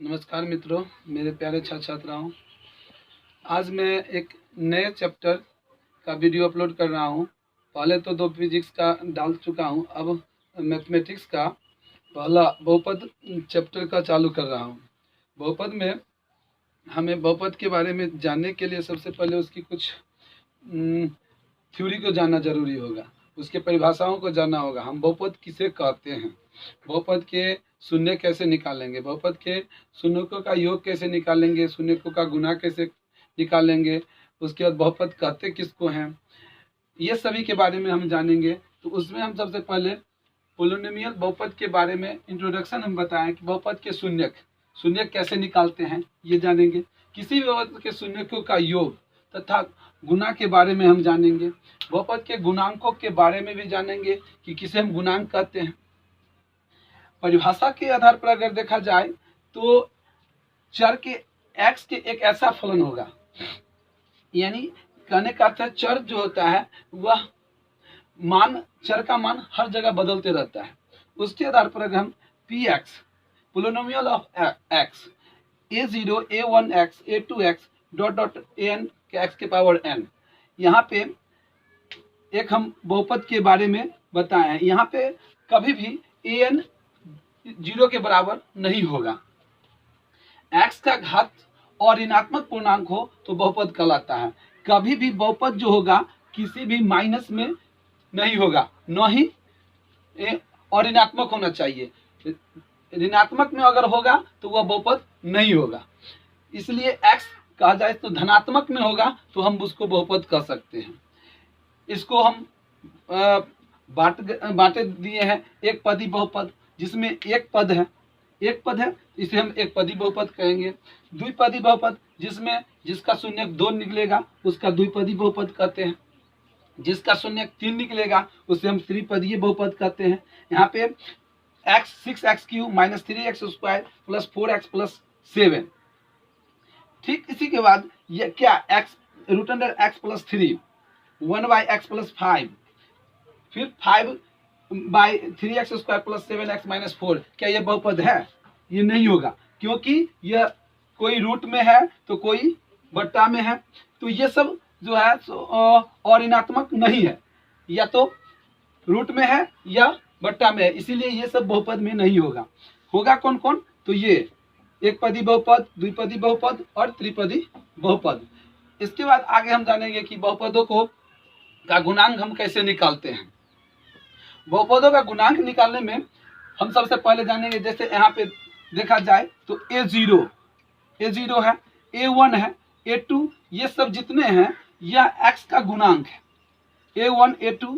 नमस्कार मित्रों, मेरे प्यारे छात्र छात्राओं। आज मैं एक नए चैप्टर का वीडियो अपलोड कर रहा हूं। पहले तो 2 फिजिक्स का डाल चुका हूं, अब मैथमेटिक्स का पहला बहुपद चैप्टर का चालू कर रहा हूं। बहुपद में हमें बहुपद के बारे में जानने के लिए सबसे पहले उसकी कुछ थ्योरी को जानना जरूरी होगा, उसके परिभाषाओं को जानना होगा। हम बहुपद किसे कहते हैं, बहुपद के शून्य कैसे निकालेंगे, बहुपद के शून्यकों का योग कैसे निकालेंगे, शून्यकों का गुना कैसे निकालेंगे, उसके बाद बहुपद कहते किसको हैं, ये सभी के बारे में हम जानेंगे। तो उसमें हम सबसे पहले पोलिनोमियल बहुपद के बारे में इंट्रोडक्शन हम बताएं कि बहुपद के शून्यक कैसे निकालते हैं, ये जानेंगे। किसी भी बहुपद के शून्यकों का योग तथा गुना के बारे में हम जानेंगे। बहुपद के गुणांकों के बारे में भी जानेंगे कि किसे हम गुणांक कहते हैं। परिभाषा के आधार पर अगर देखा जाए तो चर के x के एक ऐसा फलन होगा, यानी कहने का अर्थ है चर जो होता है वह मान, चर का मान हर जगह बदलते रहता है। उसके आधार पर अगर हम px polynomial of x a0 a1x a2x dot dot an के x के पावर n, यहाँ पे एक हम बहुपद के बारे में बताए हैं। यहाँ पे कभी भी an 0 के बराबर नहीं होगा। x का घात और ऋणात्मक पूर्णांक हो तो बहुपद कहलाता है। कभी भी बहुपद जो होगा किसी भी माइनस में नहीं होगा, न ही और ऋणात्मक होना चाहिए। ऋणात्मक में अगर होगा तो वह बहुपद नहीं होगा। इसलिए x कहा जाए तो धनात्मक में होगा तो हम उसको बहुपद कह सकते हैं। इसको हम बांटे दिए हैं एक पदी बहुपद, जिसमें एक पद है इसे हम एक पदी बहुपद कहेंगे। द्विपदी बहुपद जिसमें जिसका शून्यक 2 निकलेगा उसका द्विपदी बहुपद कहते हैं। जिसका शून्यक 3 निकलेगा उसे हम त्रिपदीय बहुपद कहते हैं। यहाँ पे x 6x³ - 3x² + 4x + 7। ठीक इसी के बाद ये क्या x √x + 3 1/x + 5, फिर 5/3x² + 7x - 4, क्या ये बहुपद है? ये नहीं होगा, क्योंकि यह कोई रूट में है तो कोई बट्टा में है। तो ये सब जो है और ऋणात्मक नहीं है, या तो रूट में है या बट्टा में है, इसीलिए ये सब बहुपद में नहीं होगा। होगा कौन कौन? तो ये एक पदी बहुपद, द्विपदी बहुपद और त्रिपदी बहुपद। इसके बाद आगे हम जानेंगे कि बहुपदों का गुणांक हम कैसे निकालते हैं। बहुपदों का गुणांक निकालने में हम सबसे पहले जानेंगे, जैसे यहाँ पे देखा जाए तो a0 है, a1 है, a2, ये सब जितने हैं यह x का गुणांक है। a1 a2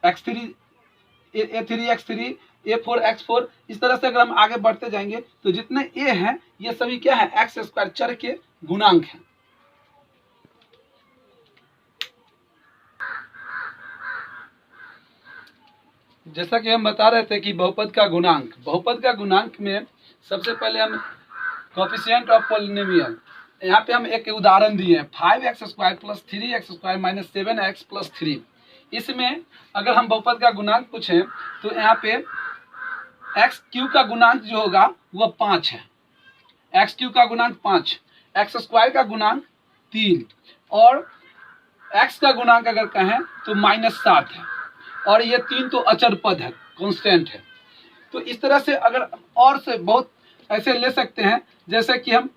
x3 a3 x3 a4 x4, इस तरह से अगर हम आगे बढ़ते जाएंगे तो जितने a हैं ये सभी क्या है, x² चर के गुणांक हैं। जैसा कि हम बता रहे थे कि बहुपद का गुणांक में सबसे पहले हम कोएफिशिएंट ऑफ पॉलिनोमियल, यहाँ पे हम एक उदाहरण दिए हैं 5x² + 3x² - 7x + 3। इसमें अगर हम बहुपद का गुणांक पूछें तो यहाँ पे x³ का गुणांक जो होगा वह 5 है, x³ का गुणांक 5, x² का गुणांक 3 और x का गुणांक अगर कहें तो -7 है, और ये 3 तो अचर पद है, कांस्टेंट है। तो इस तरह से अगर और से बहुत ऐसे ले सकते हैं, जैसे कि हम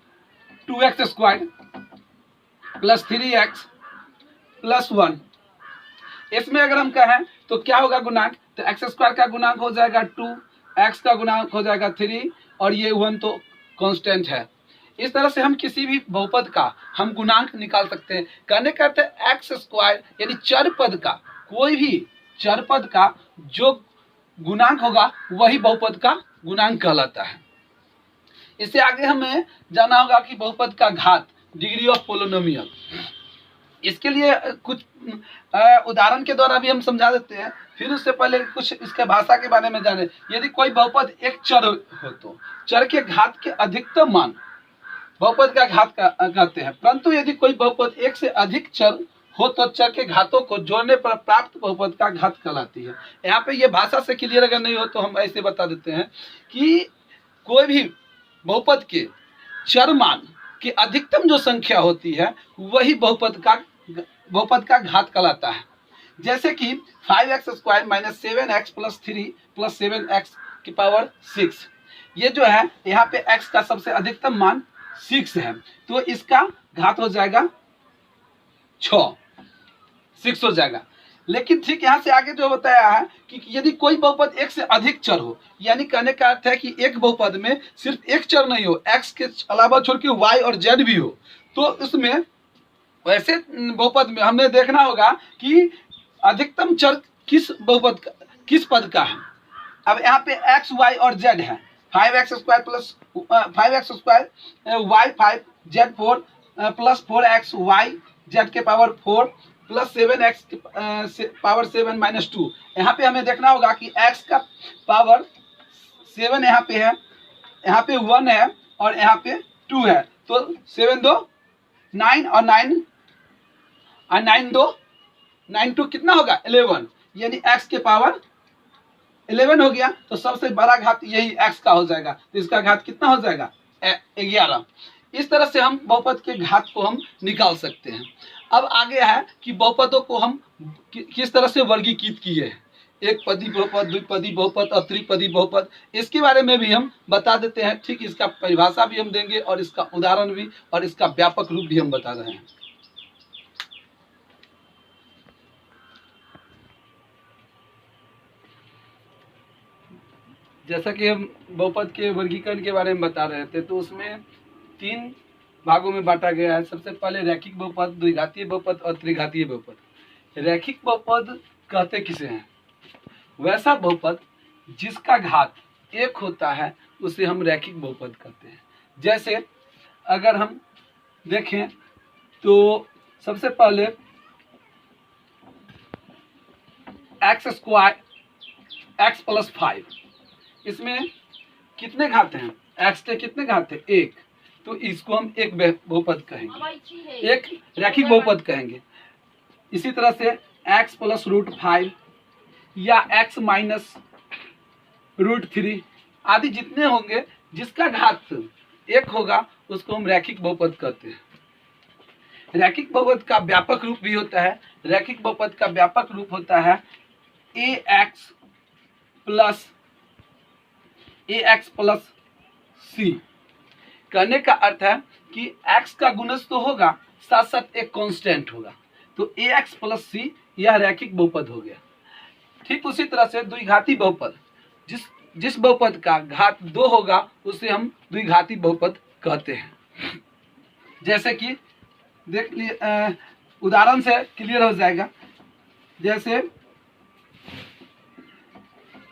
2x² + 3x + 1, इसमें अगर हम कहें तो क्या होगा गुणांक, तो x² का गुणांक हो जाएगा 2, x का गुणांक हो जाएगा 3 और ये 1 तो कांस्टेंट है। इस तरह से हम किसी भी बहुपद का हम गुणांक निकाल सकते हैं। कहने का अर्थ है x² यानी चर पद का, कोई भी चर पद का जो गुणांक होगा वही बहुपद का गुणांक कहलाता है। इससे आगे हमें जाना होगा कि बहुपद का घात, डिग्री ऑफ पोलिनोमियल। इसके लिए कुछ उदाहरण के द्वारा भी हम समझा देते हैं। फिर उससे पहले कुछ इसके भाषा के बारे में जाने। यदि कोई बहुपद एक चर हो तो चर के घात के अधिकतम मान बहुपद का घात कहते हैं, परंतु यदि कोई बहुपद एक से अधिक चर हो तो चर के घातों को जोड़ने पर प्राप्त बहुपद का घात कहलाती है। यहाँ पे ये भाषा से क्लियर अगर नहीं हो तो हम ऐसे बता देते हैं कि कोई भी बहुपद के चर मान की अधिकतम जो संख्या होती है वही बहुपद का घात कहलाता है। जैसे कि 5x² minus 7x plus 3 plus 7x की पावर 6, ये जो है यहाँ पे x का सबसे अधिकतम मान 6 है, तो इसका घात हो जाएगा 6 हो जाएगा। लेकिन ठीक यहाँ से आगे जो बताया है कि यदि कोई बहुपद एक से अधिक चर हो, यानी कहने का अर्थ है कि एक बहुपद में सिर्फ एक चर नहीं हो, x के अलावा छोड़ के y और z भी हो, तो उसमें वैसे बहुपद में हमने देखना होगा कि अधिकतम चर किस पद का है। अब यहाँ पे x, y और z है, 5x² plus 5x² y 5 z 4 plus 4x y z के power 4 plus 7x power 7 minus 2। यहाँ पे हमें देखना होगा कि x का पावर 7 यहाँ पे है, यहाँ पे 1 है और यहाँ पे 2 है, तो 7 2 9 और 9 2 कितना होगा 11, यानी x के पावर 11 हो गया। तो सबसे बड़ा घात यही x का हो जाएगा, तो इसका घात कितना हो जाएगा 11। इस तरह से हम बहुपद के घात को हम निकाल सकते हैं। अब आगे है कि बहुपदों को हम किस तरह से वर्गीकृत किए हैं, एक पदी बहुपद, द्विपदी बहुपद और त्रिपदी बहुपद, इसके बारे में भी हम बता देते हैं। ठीक, इसका परिभाषा भी हम देंगे और इसका उदाहरण भी और इसका व्यापक रूप भी हम बता रहे हैं। जैसा कि हम बहुपद के वर्गीकरण के बारे में बता रहे थे, तो उसमें 3 भागों में बांटा गया है। सबसे पहले रैखिक बहुपद, द्विघातीय बहुपद और त्रिघातीय बहुपद। रैखिक बहुपद कहते किसे हैं? वैसा बहुपद जिसका घात 1 होता है उसे हम रैखिक बहुपद कहते हैं। जैसे अगर हम देखें तो सबसे पहले x² x प्लस 5, इसमें कितने घात हैं? x के कितने घात हैं? 1, तो इसको हम एक बहुपद कहेंगे, एक रैखिक बहुपद कहेंगे। इसी तरह से x प्लस √5 या x माइनस √3 आदि जितने होंगे जिसका घात 1 होगा उसको हम रैखिक बहुपद कहते हैं। रैखिक बहुपद का व्यापक रूप भी होता है। रैखिक बहुपद का व्यापक रूप होता है ax प्लस c। कहने का अर्थ है कि x का गुणज तो होगा, साथ साथ एक कांस्टेंट होगा, तो ax प्लस c यह रैखिक बहुपद हो गया। ठीक उसी तरह से द्विघाती बहुपद, जिस बहुपद का घात 2 होगा उसे हम द्विघाती बहुपद कहते हैं। जैसे कि देख लिए, उदाहरण से क्लियर हो जाएगा। जैसे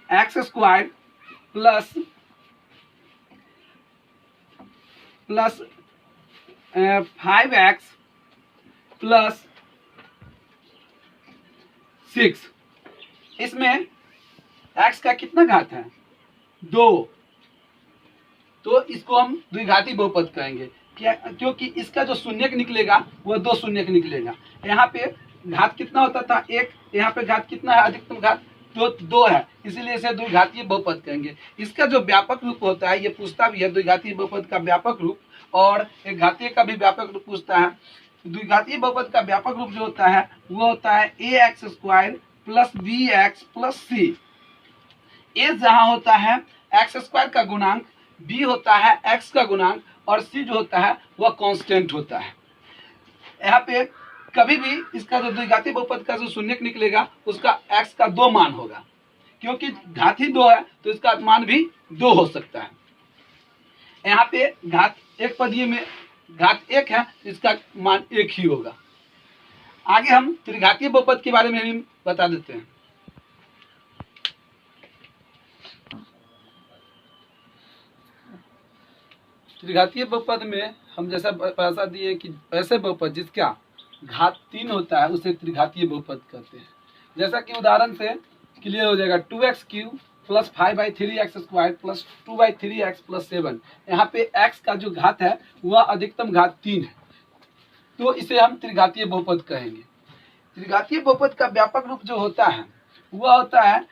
x² प्लस 5x प्लस 6, इसमें x का कितना घात है? 2, तो इसको हम द्विघाती बहुपद कहेंगे। क्या? क्योंकि इसका जो शून्यक निकलेगा वो 2 शून्यक निकलेगा। यहाँ पे घात कितना होता था? 1, यहाँ पे घात कितना है? अधिकतम घात 2 है, इसीलिए इसे द्विघातीय बहुपद कहेंगे। इसका जो व्यापक रूप होता है, ये पूछता भी है द्विघातीय बहुपद का व्यापक रूप, और एक घातीय का भी व्यापक रूप पूछता है। द्विघातीय बहुपद का व्यापक रूप जो होता है वो होता है ax² plus bx plus c। a जहाँ होता है x² का गुणांक, b होता है x का गुणांक, और c जो होता है वह कांस्टेंट होता है। यहाँ पे कभी भी इसका जो द्विघाती बहुपद का जो शून्यक निकलेगा उसका x का 2 मान होगा, क्योंकि घात ही 2 है तो इसका मान भी 2 हो सकता है। यहाँ पे घात एक पदीय में घात 1 है, इसका मान 1 ही होगा। आगे हम त्रिघातीय बहुपद के बारे में भी बता देते हैं। त्रिघातीय बहुपद में हम जैसा परिभाषा दिए कि ऐसे बहुपद जिसका घात 3 होता है उसे त्रिघातीय बहुपद कहते हैं। जैसा कि उदाहरण से क्लियर हो जाएगा, 2x³ plus 5/3x² plus 2/3x plus 7। यहाँ पे x का जो घात है वह अधिकतम घात 3 है, तो इसे हम त्रिघातीय बहुपद कहेंगे। त्रिघातीय बहुपद का व्यापक रूप जो होता है वह होता है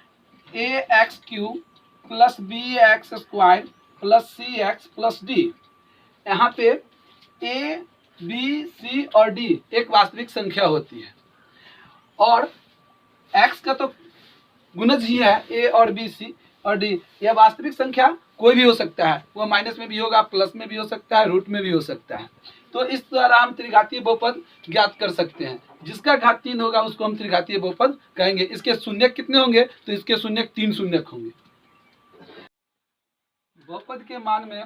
ax³ plus bx² plus cx plus d। यहाँ पे ए बी सी और डी एक वास्तविक संख्या होती है और एक्स का तो गुणज ही है ए और बी सी और डी। यह वास्तविक संख्या कोई भी हो सकता है, वो माइनस में भी होगा, प्लस में भी हो सकता है, रूट में भी हो सकता है। तो इस द्वारा हम त्रिघातीय बहुपद ज्ञात कर सकते हैं। जिसका घात 3 होगा उसको हम त्रिघातीय बहुपद कहेंगे। इसके शून्यक कितने होंगे? तो इसके शून्यक 3 शून्यक होंगे। बहुपद के मान में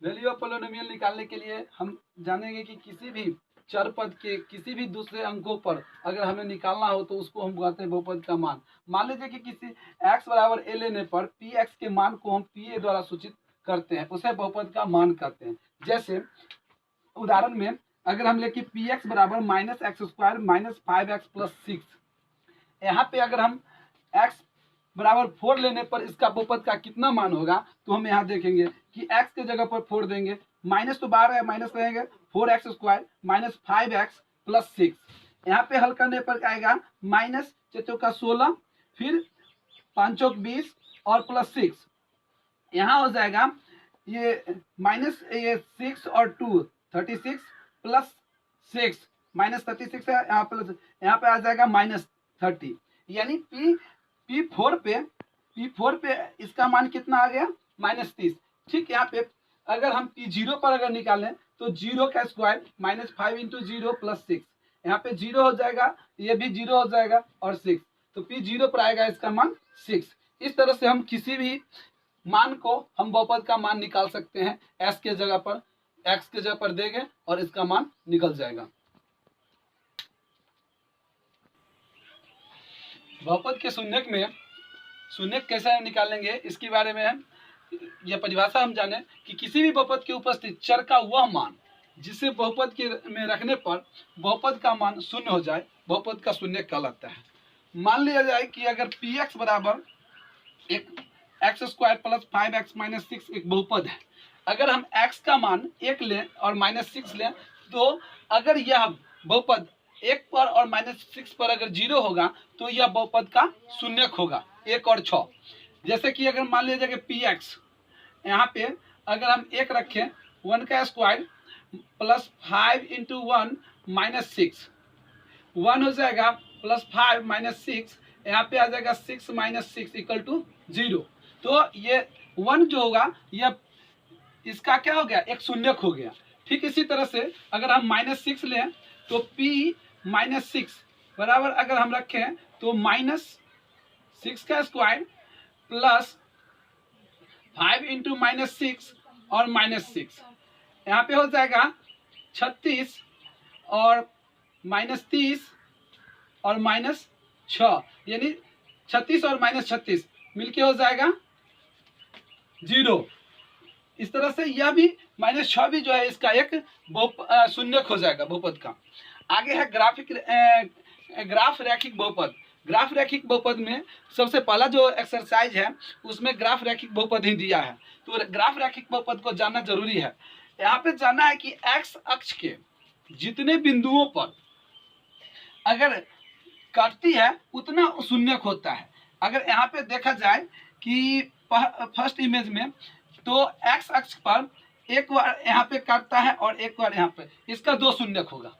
वैल्यू ऑफ पॉलिनोमियल निकालने के लिए हम जानेंगे कि किसी भी चर पद के किसी भी दूसरे अंकों पर अगर हमें निकालना हो तो उसको हम कहते हैं बहुपद का मान। मान लीजिए कि किसी x बराबर a लेने पर पी एक्स के मान को हम पी ए द्वारा सूचित करते हैं, उसे बहुपद का मान कहते हैं। जैसे उदाहरण में अगर हम लेके पी एक्स बराबर minus x square minus 5x plus 6, यहाँ पे अगर हम x बराबर 4 लेने पर इसका बहुपद का कितना मान होगा, तो हम यहाँ देखेंगे कि x के जगह पर 4 देंगे, माइनस तो बाहर है, माइनस रहेंगे 4x square minus 5x plus 6। यहाँ पे हल करने पर आएगा माइनस 4 चौका 16, फिर 5 चौक 20 और प्लस 6। यहाँ हो जाएगा ये माइनस ये 6 और 2 36 प्लस 6 माइनस 36 है, यहाँ प्लस यहाँ पे आ जाएगा माइनस 30। यानी P4 पे इसका मान कितना आ गया? माइनस 30। ठीक, यहाँ पे अगर हम P0 पर अगर निकालें तो 0 का स्क्वायर माइनस 5 इंटू 0 प्लस 6, यहाँ पे 0 हो जाएगा, ये भी 0 हो जाएगा और 6, तो P0 पर आएगा इसका मान 6। इस तरह से हम किसी भी मान को हम बहुपद का मान निकाल सकते हैं। s के जगह पर x के जगह पर देंगे और इसका मान निकल जाएगा। बहुपद के शून्यक में शून्यक कैसे निकालेंगे इसके बारे में यह परिभाषा हम जाने कि किसी भी बहुपद के उपस्थित चर का वह मान जिसे बहुपद के में रखने पर बहुपद का मान शून्य हो जाए, बहुपद का शून्यक कहलाता है। मान लिया जाए कि अगर पी एक्स बराबर एक x square plus 5x minus 6 एक बहुपद है। अगर हम x का मान 1 लें और माइनस 6 लें, तो अगर यह बहुपद 1 पर और माइनस 6 पर अगर 0 होगा तो यह बहुपद का शून्यक होगा 1 और 6। जैसे कि अगर मान लीजिए कि पी एक्स यहाँ पे अगर हम 1 रखें 1 का स्क्वायर प्लस 5 इंटू 1 माइनस 6, 1 हो जाएगा प्लस 5 माइनस 6, यहाँ पे आ जाएगा 6 माइनस 6 इक्वल टू 0। तो ये 1 जो होगा यह इसका क्या हो गया? एक शून्यक हो गया। ठीक इसी तरह से अगर हम माइनस 6 लें तो p माइनस 6 बराबर अगर हम रखें तो माइनस 6 का स्क्वायर प्लस 5 इंटू माइनस 6 और माइनस 6, यहाँ पे हो जाएगा 36 और माइनस 30 और माइनस 6, यानी 36 और माइनस 36 मिलके हो जाएगा 0। इस तरह से यह भी माइनस 6 भी जो है इसका एक शून्यक हो जाएगा बहुपद का। आगे है ग्राफ रैखिक बहुपद। ग्राफ रैखिक बहुपद में सबसे पहला जो एक्सरसाइज है उसमें ग्राफ रैखिक बहुपद ही दिया है, तो ग्राफ रैखिक बहुपद को जानना जरूरी है। यहाँ पे जानना है कि एक्स अक्ष के जितने बिंदुओं पर अगर काटती है उतना शून्यक होता है। अगर यहाँ पे देखा जाए कि फर्स्ट इमेज में तो एक्स अक्ष पर एक बार यहाँ पे काटता है और एक बार यहाँ पे, इसका 2 शून्यक होगा।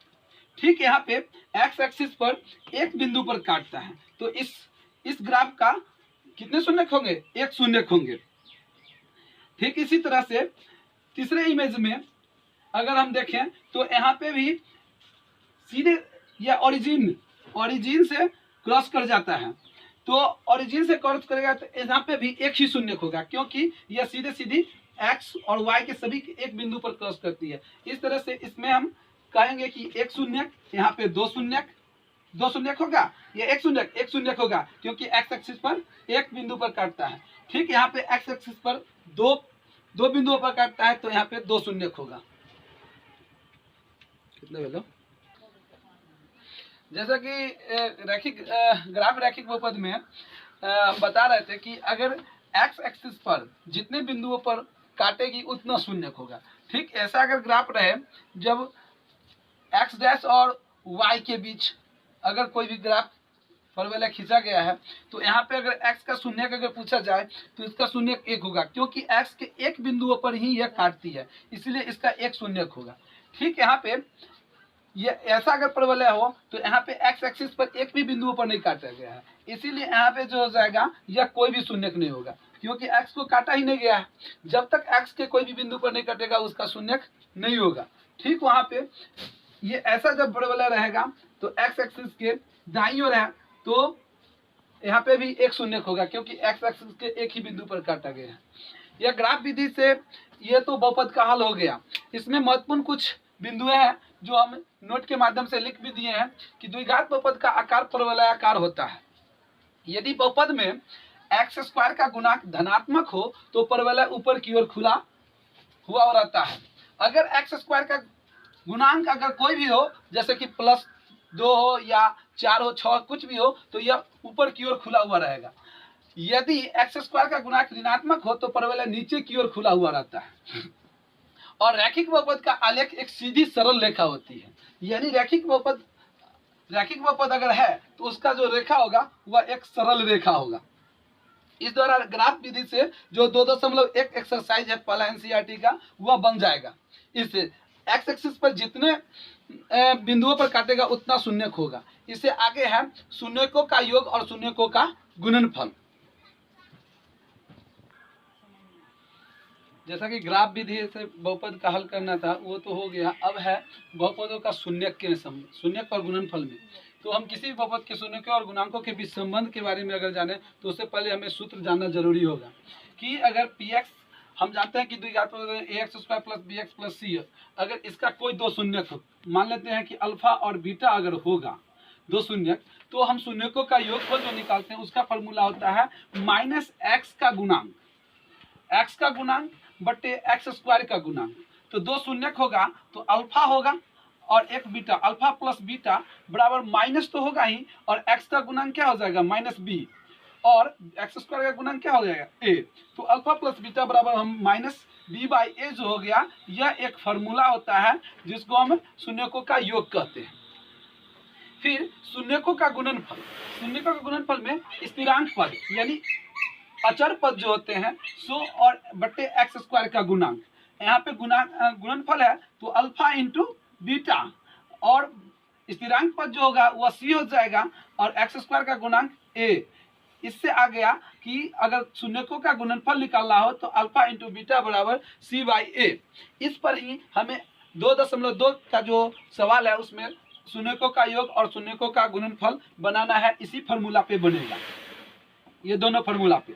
ठीक, यहाँ पे एक्स एक्सिस पर एक बिंदु पर काटता है तो इस ग्राफ का कितने शून्यक होंगे? 1 शून्यक होंगे। ठीक इसी तरह से तीसरे इमेज में अगर हम देखें तो यहाँ पे भी सीधे या ओरिजिन से क्रॉस कर जाता है, तो ओरिजिन से क्रॉस करेगा तो यहाँ पे भी 1 ही शून्यक होगा, क्योंकि यह सीधे सीधी x और y के सभी एक बिंदु पर क्रॉस करती है। इस तरह से इसमें हम कहेंगे कि 1 शून्यक, यहाँ पे 2 शून्यक होगा, ये 1 शून्यक होगा क्योंकि x एक्सिस पर एक बिंदु पर काटता है। ठीक, यहाँ पे x एक्सिस पर दो बिंदुओं पर काटता है तो यहाँ पे 2 शून्यक होगा। कितने बोलो? जैसा कि ग्राफ रैखिक बहुपद में बता रहे थे कि अगर x एक्सिस पर जितने बिंदुओं पर काटेगी उतना शून्यक होगा। ठीक, ऐसा अगर ग्राफ रहे जब x डैश और y के बीच अगर कोई भी ग्राफ फॉर्मूला खींचा गया है। तो यहाँ पे अगर x का शून्यक अगर पूछा जाए तो इसका शून्यक 1 होगा, क्योंकि x के एक बिंदुओं पर ही यह काटती है, इसलिए इसका एक शून्यक होगा। ठीक, यहाँ पे ये ऐसा अगर परवलय हो तो यहाँ पे x एक्सिस पर एक भी बिंदुओं पर नहीं काटा गया है, इसीलिए यहाँ पे जो हो जाएगा यह कोई भी शून्यक नहीं होगा, क्योंकि x को काटा ही नहीं गया है। जब तक x के कोई भी बिंदु पर नहीं कटेगा उसका शून्यक नहीं होगा। ठीक, वहाँ पे ये ऐसा जब परवलय रहेगा तो x एक्सिस के दाईं ओर है तो यहाँ पे भी एक शून्यक होगा, क्योंकि x एक्सिस के एक ही बिंदु पर काटा गया है। यह ग्राफ विधि से ये तो बहुपद का हल हो गया। इसमें महत्वपूर्ण कुछ बिंदुएं हैं जो हम नोट के माध्यम से लिख भी दिए हैं कि द्विघात बहुपद का आकार परवलयाकार होता है। यदि बहुपद में एक्स स्क्वायर का गुणांक धनात्मक हो तो परवलय ऊपर की ओर खुला हुआ रहता है। अगर एक्स स्क्वायर का गुणांक अगर कोई भी हो, जैसे कि +2 हो या 4 हो, 6 कुछ भी हो, तो यह ऊपर की ओर खुला हुआ रहेगा। यदि एक्स स्क्वायर का गुणांक ऋणात्मक हो तो परवलय नीचे की ओर खुला हुआ रहता है। और रैखिक बहुपद का आलेख एक सीधी सरल रेखा होती है, यानी रैखिक बहुपद अगर है तो उसका जो रेखा होगा वह एक सरल रेखा होगा। इस द्वारा ग्राफ विधि से जो 2.1 एक्सरसाइज है पहला एनसीईआरटी का वह बन जाएगा। इससे एक्स एक्सिस पर जितने बिंदुओं पर काटेगा उतना शून्यक होगा। इससे आगे है शून्यकों का योग और शून्यकों का गुणनफल। जैसा कि ग्राफ विधि से बहुपद का हल करना था वो तो हो गया। अब है बहुपदों का शून्यक के संबंध, शून्यक और गुणनफल में। तो हम किसी भी बहुपद के शून्यकों और गुणांकों के बीच संबंध के बारे में अगर जाने तो उससे पहले हमें सूत्र जानना जरूरी होगा कि अगर px हम जानते हैं कि द्विघात ax² + bx + c, अगर इसका कोई दो शून्यक हो, मान लेते हैं कि अल्फा और बीटा अगर होगा दो शून्यक, तो हम शून्यकों का योगफल जो निकालते हैं उसका फॉर्मूला होता है -x का गुणांक, x का गुणांक बटे x² का गुणांक। तो दो शून्यक होगा तो अल्फा होगा और एक बीटा, अल्फा प्लस बीटा बराबर माइनस तो होगा ही, और x का गुणांक क्या हो जाएगा -b, और x² का गुणांक क्या हो जाएगा a। तो अल्फा प्लस बीटा बराबर हम -b/a जो हो गया, यह एक फार्मूला होता है जिसको हम शून्यकों का योग कहते हैं। फिर शून्यकों का गुणनफल, शून्यकों का गुणनफल में स्थिरांक पद यानी अचर पद जो होते हैं सो और बटे x² का गुणांक। यहाँ पे गुणनफल है तो अल्फा इंटू बीटा, और स्थिरांक पद जो होगा वह c हो जाएगा और x² का गुणांक a। इससे आ गया कि अगर शून्यकों का गुणनफल निकालना हो तो अल्फा इंटू बीटा बराबर c/a। इस पर ही हमें 2.2 का जो सवाल है उसमें शून्यकों का योग और शून्यकों का गुणनफल बनाना है, इसी फार्मूला पे बनेगा, ये दोनों फार्मूला पे।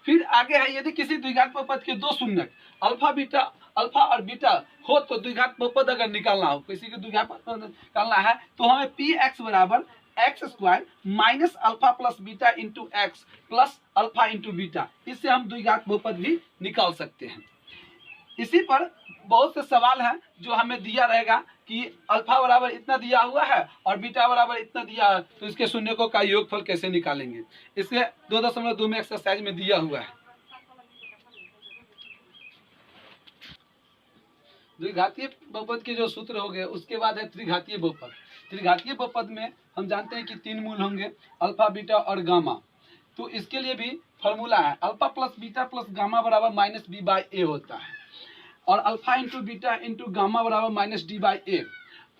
फिर आगे है यदि किसी द्विघात बहुपद के दो शून्यक अल्फा और बीटा हो तो द्विघात बहुपद अगर निकालना हो, किसी के द्विघात बहुपद निकालना है तो हमें px बराबर x² minus alpha plus beta into x plus alpha into beta, इससे हम द्विघात बहुपद भी निकाल सकते हैं। इसी पर बहुत से सवाल हैं जो हमें दिया रहेगा कि अल्फा बराबर इतना दिया हुआ है और बीटा बराबर इतना दिया है, तो इसके शून्यकों का योगफल कैसे निकालेंगे, इसे 2.2 में एक्सरसाइज में दिया हुआ है। द्विघातीय बहुपद के जो सूत्र हो गए, उसके बाद है त्रिघातीय बहुपद। त्रिघातीय बहुपद में हम जानते हैं कि 3 मूल होंगे, अल्फा बीटा और गामा। तो इसके लिए भी फॉर्मूला है alpha plus beta plus gamma बराबर -b/a होता है, और alpha into beta into gamma बराबर -d/a,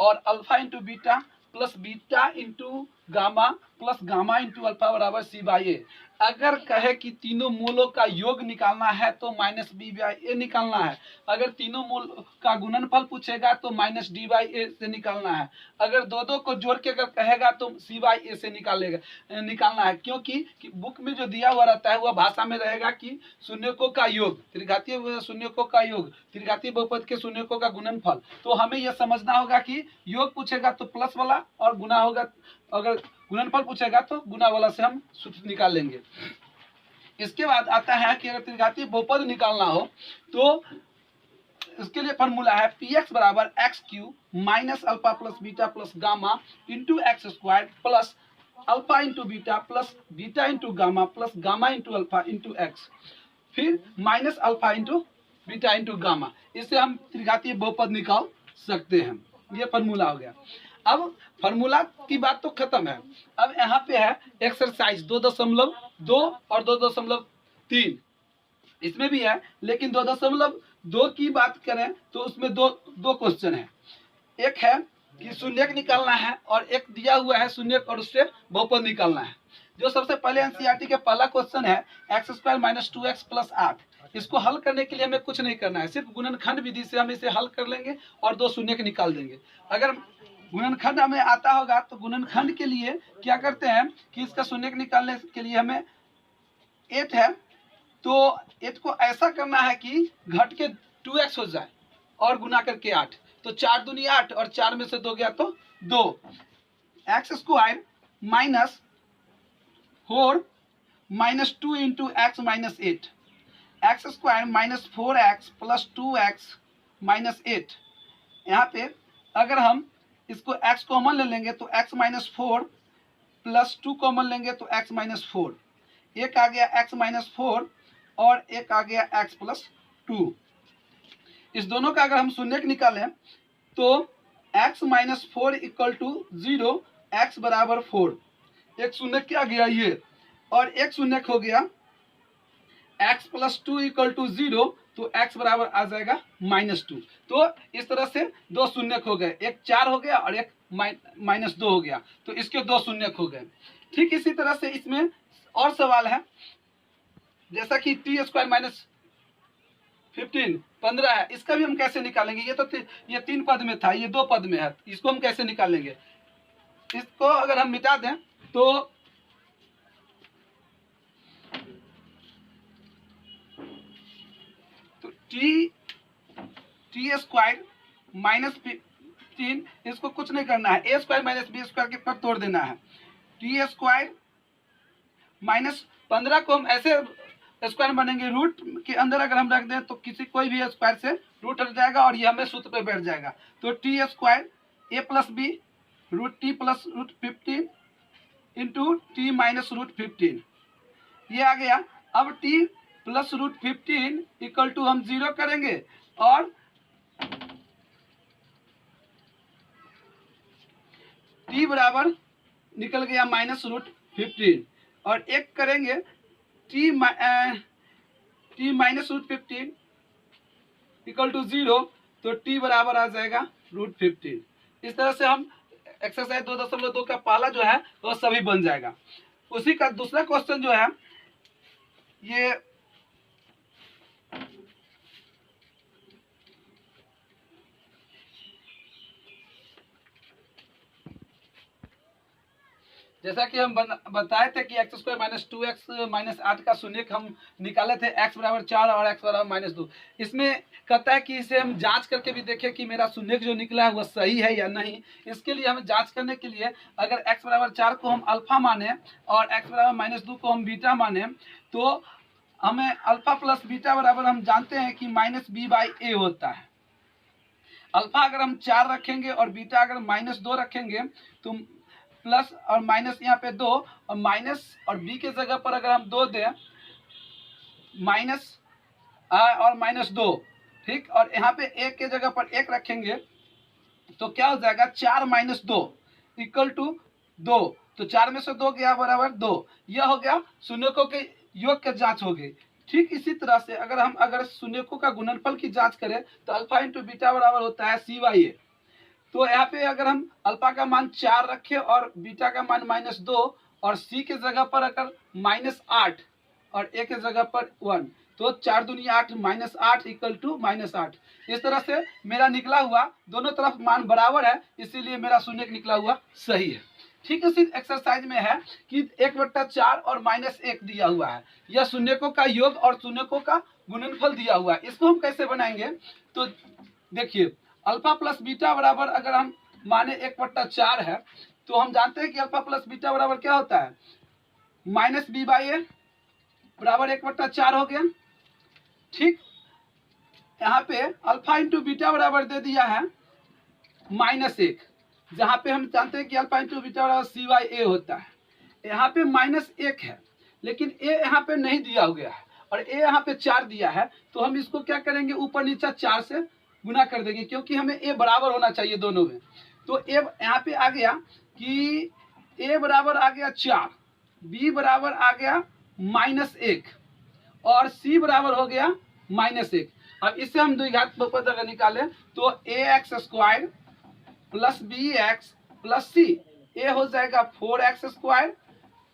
और alpha into beta plus beta into gamma plus gamma into alpha बराबर c/a। अगर कहे कि तीनों मूलों का योग निकालना है तो -b/a निकालना है। अगर तीनों मूल का गुणनफल पूछेगा तो -d/a से निकालना है। अगर दो को जोड़ के अगर कहेगा तो c/a से निकालना है, क्योंकि बुक में जो दिया हुआ रहता है वह भाषा में रहेगा कि शून्यकों का योग, त्रिघातीय शून्यकों का योग, त्रिघातीय बहुपद के शून्यकों का गुणनफल। तो हमें यह समझना होगा कि योग पूछेगा तो प्लस वाला और गुना होगा, अगर गुणनफल पूछेगा तो गुना वाला से हम सूत्र निकाल लेंगे। इसके बाद आता है कि अगर त्रिघातीय बहुपद निकालना हो तो इसके लिए फॉर्मूला है px बराबर x³ minus alpha plus beta plus gamma into x² plus alpha into beta plus beta into gamma plus gamma into alpha into x, फिर minus alpha into beta into gamma. इससे हम त्रिघातीय बहुपद निकाल सकते हैं, ये फॉर्मूला हो गया। अब फार्मूला की बात तो खत्म है। अब यहाँ पे है एक्सरसाइज 2.2 और 2.3, इसमें भी है, लेकिन 2.2 की बात करें तो उसमें दो क्वेश्चन है। एक है कि शून्यक निकालना है और एक दिया हुआ है शून्यक और उससे बहुपद निकालना है। जो सबसे पहले एनसीईआरटी के पहला क्वेश्चन है x² - 2x + 8। इसको हल करने के लिए हमें कुछ नहीं करना है, सिर्फ गुणनखंड विधि से हम इसे हल कर लेंगे और दो शून्यक निकाल देंगे। अगर गुणनखंड हमें आता होगा तो गुणनखंड के लिए क्या करते हैं कि इसका शून्यक निकालने के लिए हमें 8 है तो 8 को ऐसा करना है कि घट के 2x हो जाए और गुना करके 8, तो 4 दूनी 8 और 4 में से 2 गया तो 2। x² - 4 - 2 × x - 8, x² - 4x + 2x - 8। यहाँ पे अगर हम इसको x कॉमन ले लेंगे तो x - 4 + 2 कॉमन लेंगे तो x - 4, एक आ गया x - 4 और एक आ गया x + 2। इस दोनों का अगर हम शून्यक निकालें तो x - 4 = 0, x = 4, एक शून्यक क्या गया ये, और एक शून्यक हो गया x + 2 = 0, तो x बराबर आ जाएगा -2। तो इस तरह से दो शून्यक हो गए, एक 4 हो गया और एक -2 हो गया, तो इसके दो शून्यक हो गए। ठीक इसी तरह से इसमें और सवाल है, जैसा कि t² - 15 है, इसका भी हम कैसे निकालेंगे। ये तो ये 3 पद में था, ये 2 पद में है, इसको हम कैसे निकालेंगे। इसको अगर हम मिटा दें तो t² - 15, इसको कुछ नहीं करना है, a² - b² के पर तोड़ देना है। t² - 15 को हम ऐसे स्क्वायर बनेंगे, रूट के अंदर अगर हम रख दें तो किसी कोई भी स्क्वायर से रूट हट जाएगा और ये हमें सूत्र पे बैठ जाएगा। तो t² a + b √t + √15 × t - √15, ये आ गया। अब t + √15 = हम 0 करेंगे और t बराबर निकल गया -√15 और एक करेंगे t - √15 = 0, तो t बराबर आ जाएगा √15। इस तरह से हम एक्सरसाइज 2.2 का पहला जो है वो सभी बन जाएगा। उसी का दूसरा क्वेश्चन जो है ये जैसा कि हम बताए थे कि x² - 2x - 8 का शून्यक हम निकाले थे, x = 4 और x = -2। इसमें कहता है कि इसे हम जांच करके भी देखें कि मेरा शून्यक जो निकला है वह सही है या नहीं। इसके लिए हमें जांच करने के लिए अगर x = 4 को हम अल्फा माने और x = -2 को हम बीटा माने तो हमें अल्फा + बीटा बराबर हम जानते हैं कि -b/a होता है। अल्फा अगर हम 4 रखेंगे और बीटा अगर -2 रखेंगे तो प्लस और माइनस यहाँ पे 2 और माइनस और b के जगह पर अगर हम 2 दें माइनस और -2, ठीक, और यहाँ पे a के जगह पर 1 रखेंगे तो क्या हो जाएगा 4 - 2 = 2, तो 4 में से 2 गया बराबर 2। यह हो गया शून्यकों के योग के जांच हो गई। ठीक इसी तरह से अगर शून्यकों का गुणनफल की जांच करें तो अल्फा × बीटा बराबर होता है c/a। तो यहाँ पे अगर हम अल्फा का मान 4 रखें और बीटा का मान -2 और c के जगह पर अगर -8 और a के जगह पर 1, तो 4 दूनी 8 -8 = -8। इस तरह से मेरा निकला हुआ दोनों तरफ मान बराबर है, इसीलिए मेरा शून्यक निकला हुआ सही है। ठीक इसी एक्सरसाइज में है कि 1/4 और -1 दिया हुआ है, यह शून्यकों का योग और शून्यकों का गुणनफल दिया हुआ है। इसको हम कैसे बनाएंगे तो देखिए, अल्फा + बीटा बराबर अगर हम माने 1/4 है तो हम जानते हैं कि अल्फा + बीटा बराबर क्या होता है -b/a बराबर 1/4 हो गया। ठीक, यहाँ पे अल्फा × बीटा बराबर दे दिया है -1, जहाँ पे हम जानते हैं कि अल्फा × बीटा बराबर c/a होता है। यहाँ पे -1 है लेकिन a यहाँ पे नहीं दिया गया है और a यहाँ पे 4 दिया है, तो हम इसको क्या करेंगे ऊपर नीचे 4 से गुना कर देंगे, क्योंकि हमें a बराबर होना चाहिए दोनों में। तो ए यहाँ पे आ गया कि ए बराबर आ गया 4, बी बराबर आ गया -1 और सी बराबर हो गया -1। अब इससे हम द्विघात बहुपद अगर निकालें तो ax² प्लस bx प्लस सी, ए हो जाएगा 4x²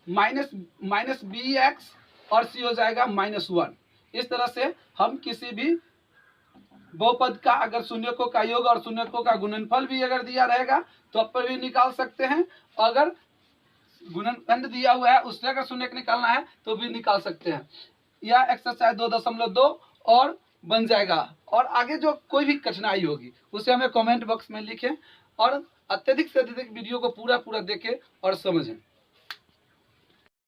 माइनस bx और सी हो जाएगा -1। इस तरह से हम किसी भी बहुपद का अगर शून्यकों का योग और शून्यकों का गुणनफल भी अगर दिया रहेगा तो आप भी निकाल सकते हैं। अगर गुणनखंड दिया हुआ है उससे अगर शून्यक निकालना है तो भी निकाल सकते हैं। यह एक्सरसाइज 2.2 और बन जाएगा। और आगे जो कोई भी कठिनाई होगी उसे हमें कमेंट बॉक्स में लिखें और अत्यधिक से अत्यधिक वीडियो को पूरा देखें और समझें।